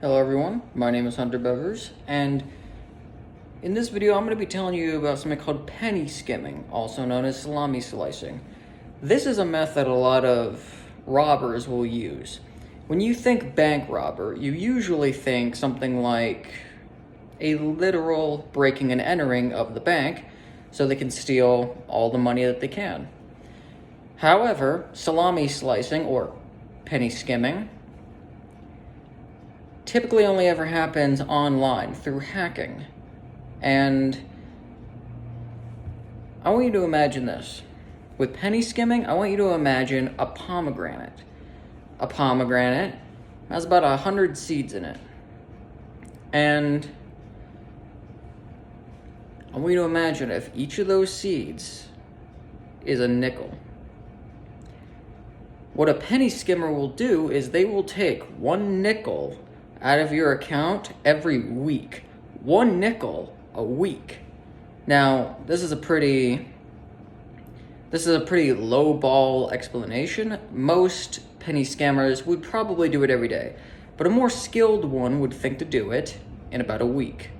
Hello everyone, my name is Hunter Bevers, and in this video I'm going to be telling you about something called penny skimming, also known as salami slicing. This is a method a lot of robbers will use. When you think bank robber, you usually think something like a literal breaking and entering of the bank so they can steal all the money that they can. However, salami slicing, or penny skimming, typically only ever happens online through hacking. And I want you to imagine this. With penny skimming, I want you to imagine a pomegranate. A pomegranate has about 100 seeds in it. And I want you to imagine if each of those seeds is a nickel. What a penny skimmer will do is they will take one nickel out of your account every week. One nickel a week. Now, this is a pretty low ball explanation. Most penny scammers would probably do it every day, but a more skilled one would think to do it in about a week.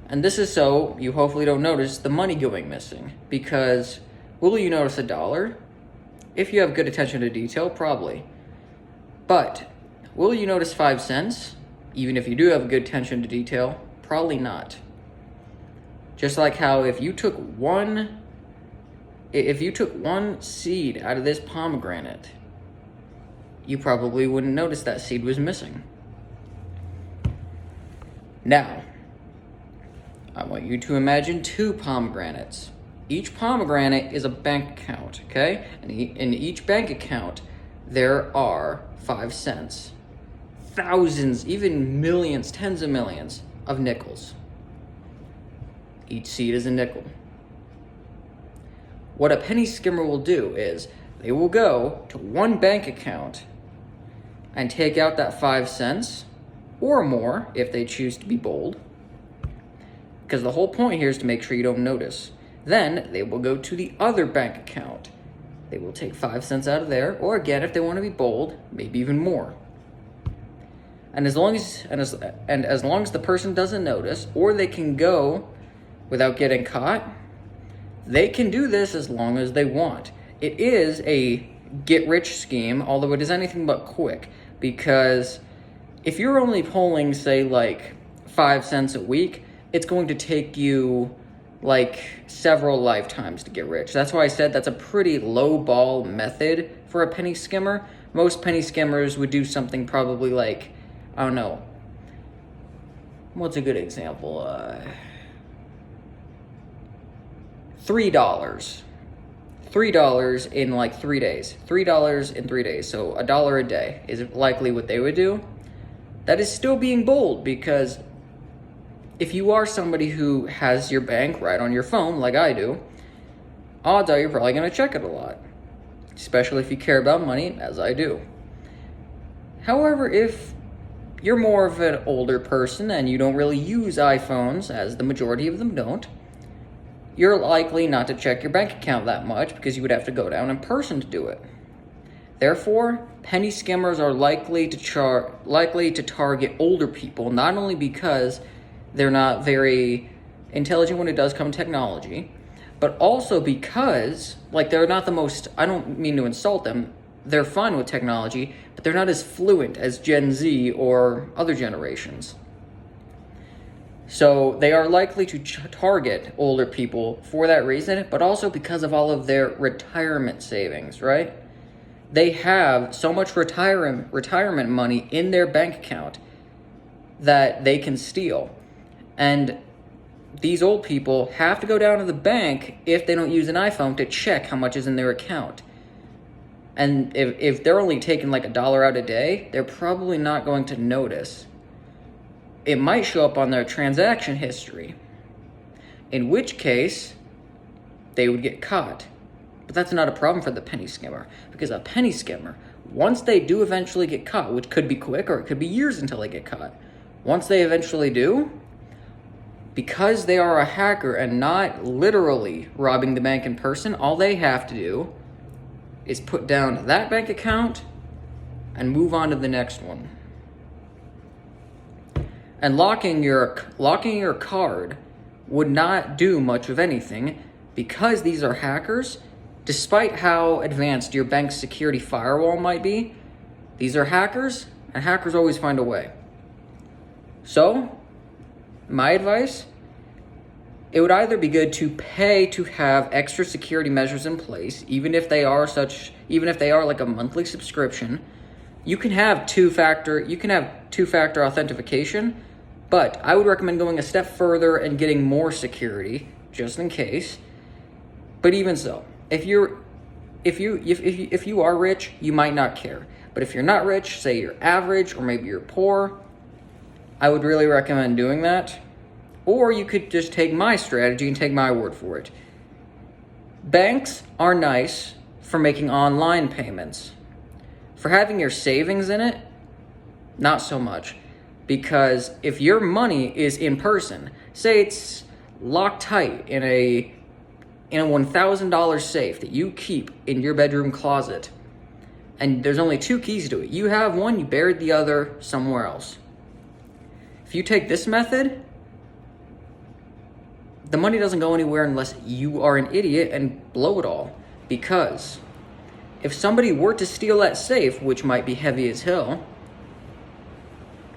And this is so you hopefully don't notice the money going missing, because will you notice $1? If you have good attention to detail, probably. But will you notice 5 cents? Even if you do have good attention to detail, probably not. Just like how if you took one seed out of this pomegranate, you probably wouldn't notice that seed was missing. Now, I want you to imagine 2 pomegranates. Each pomegranate is a bank account, okay? And in each bank account, there are 5 cents. Thousands, even millions, tens of millions of nickels. Each seed is a nickel. What a penny skimmer will do is they will go to one bank account and take out that 5 cents or more if they choose to be bold. Because the whole point here is to make sure you don't notice. Then they will go to the other bank account. They will take 5 cents out of there, or again, if they want to be bold, maybe even more. And as long as the person doesn't notice, or they can go without getting caught, they can do this as long as they want. It is a get-rich scheme, although it is anything but quick, because if you're only pulling, say, like 5 cents a week, it's going to take you like several lifetimes to get rich. That's why I said that's a pretty low ball method for a penny skimmer. Most penny skimmers would do something probably like, I don't know, what's a good example? $3. $3 in like 3 days. $3 in 3 days. So $1 a day is likely what they would do. That is still being bold, because if you are somebody who has your bank right on your phone, like I do, odds are you're probably going to check it a lot, especially if you care about money, as I do. However, if you're more of an older person and you don't really use iPhones, as the majority of them don't, you're likely not to check your bank account that much because you would have to go down in person to do it. Therefore, penny skimmers are likely to target older people, not only because they're not very intelligent when it does come to technology, but also because, like, they're not the most, I don't mean to insult them, they're fine with technology, but they're not as fluent as Gen Z or other generations. So they are likely to target older people for that reason, but also because of all of their retirement savings, right? They have so much retirement money in their bank account that they can steal. And these old people have to go down to the bank if they don't use an iPhone to check how much is in their account. And if they're only taking like $1 out a day, they're probably not going to notice. It might show up on their transaction history, in which case they would get caught. But that's not a problem for the penny skimmer, because a penny skimmer, once they do eventually get caught, which could be quick or it could be years until they get caught, once they eventually do, because they are a hacker and not literally robbing the bank in person, all they have to do is put down that bank account and move on to the next one. And locking your card would not do much of anything because these are hackers. Despite how advanced your bank's security firewall might be, these are hackers, and hackers always find a way. So, my advice, it would either be good to pay to have extra security measures in place, even if they are like a monthly subscription. You can have two-factor authentication, but I would recommend going a step further and getting more security just in case. But even so, if you are rich, you might not care. But if you're not rich, say you're average or maybe you're poor, I would really recommend doing that. Or you could just take my strategy and take my word for it. Banks are nice for making online payments. For having your savings in it, not so much. Because if your money is in person, say it's locked tight in a $1,000 safe that you keep in your bedroom closet, and there's only 2 keys to it. You have one, you buried the other somewhere else. If you take this method, the money doesn't go anywhere unless you are an idiot and blow it all. Because if somebody were to steal that safe, which might be heavy as hell,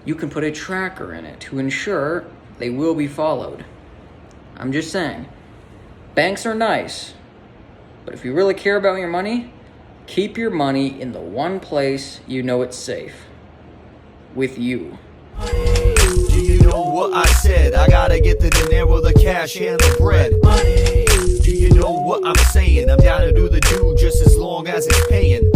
you can put a tracker in it to ensure they will be followed. I'm just saying, banks are nice, but if you really care about your money, keep your money in the one place you know it's safe. With you. Do you know what I said? I gotta get the dinero, the cash, and the bread. Do you know what I'm saying? I'm down to do the do just as long as it's paying.